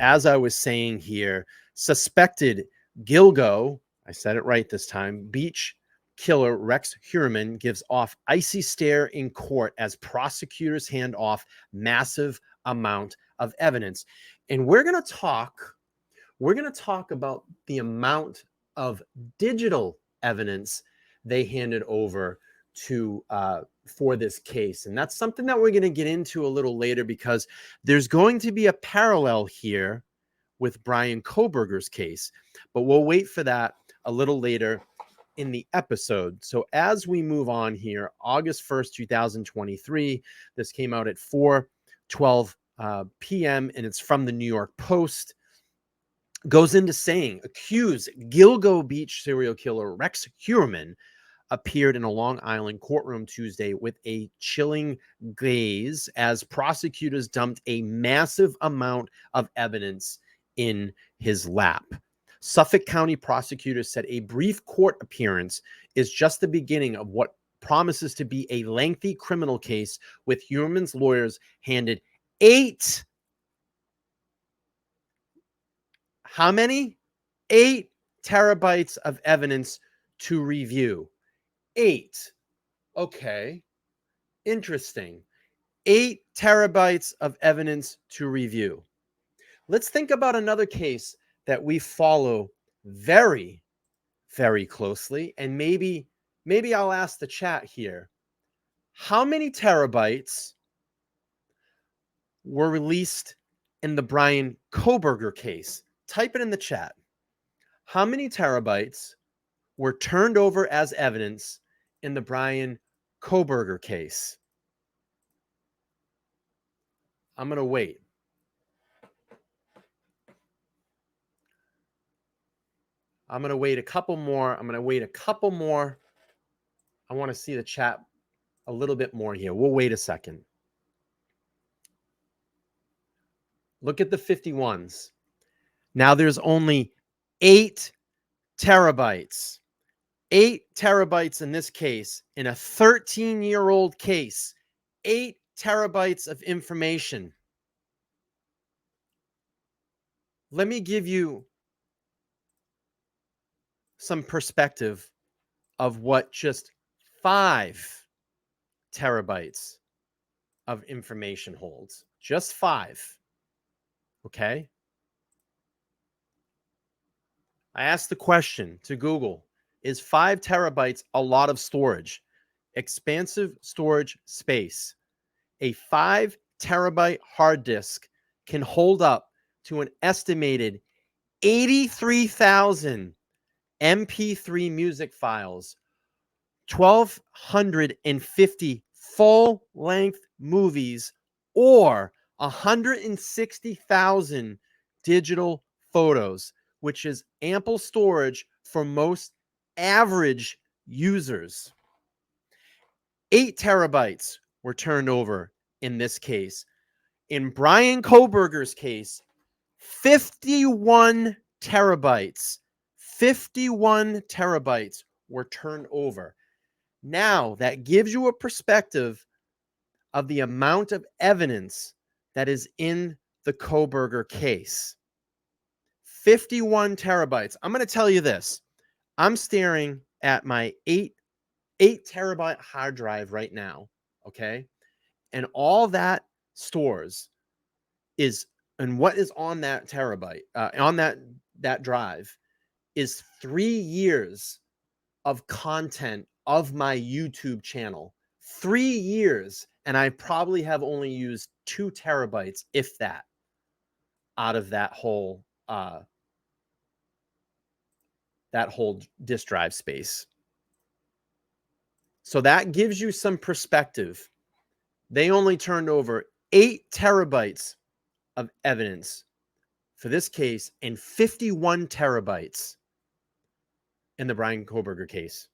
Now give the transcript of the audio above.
as I was saying here, suspected Gilgo, I said it right this time, beach killer Rex Heuermann gives off icy stare in court as prosecutors hand off massive amount of evidence. And we're going to talk about the amount of digital evidence they handed over to for this case. And that's something that we're going to get into a little later, because there's going to be a parallel here with Bryan Kohberger's case, but we'll wait for that a little later in the episode. So as we move on here, August 1st, 2023, this came out at 4:12 p.m. and it's from the New York Post. Goes into saying, accused Gilgo Beach serial killer Rex Heuermann appeared in a Long Island courtroom Tuesday with a chilling gaze as prosecutors dumped a massive amount of evidence in his lap. Suffolk County prosecutors said a brief court appearance is just the beginning of what promises to be a lengthy criminal case, with Heuermann's lawyers handed 8 terabytes of evidence to review. 8. Okay. Interesting. 8 terabytes of evidence to review. Let's think about another case that we follow very, very closely. And maybe I'll ask the chat here. How many terabytes were released in the Bryan Kohberger case? Type it in the chat. How many terabytes were turned over as evidence in the Bryan Kohberger case? I'm going to wait. I'm going to wait a couple more. I want to see the chat a little bit more here. We'll wait a second. Look at the 51s. Now there's only 8 terabytes. 8 terabytes in this case, in a 13-year-old case. 8 terabytes of information. Let me give you some perspective of what just 5 terabytes of information holds. Just 5. Okay? I asked the question to Google, is 5 terabytes a lot of storage? Expansive storage space. A 5 terabyte hard disk can hold up to an estimated 83,000 MP3 music files, 1,250 full-length movies, or 160,000 digital photos, which is ample storage for most average users. 8 terabytes were turned over in this case. In Bryan Kohberger's case, 51 terabytes. 51 terabytes were turned over. Now, that gives you a perspective of the amount of evidence that is in the Kohberger case. 51 terabytes. I'm going to tell you this. I'm staring at my 8 terabyte hard drive right now, okay? And all that stores is, and what is on that terabyte, on that drive, is 3 years of content of my YouTube channel. 3 years, and I probably have only used 2 terabytes, if that, out of that whole disk drive space. So that gives you some perspective. They only turned over 8 terabytes of evidence for this case and 51 terabytes in the Bryan Kohberger case.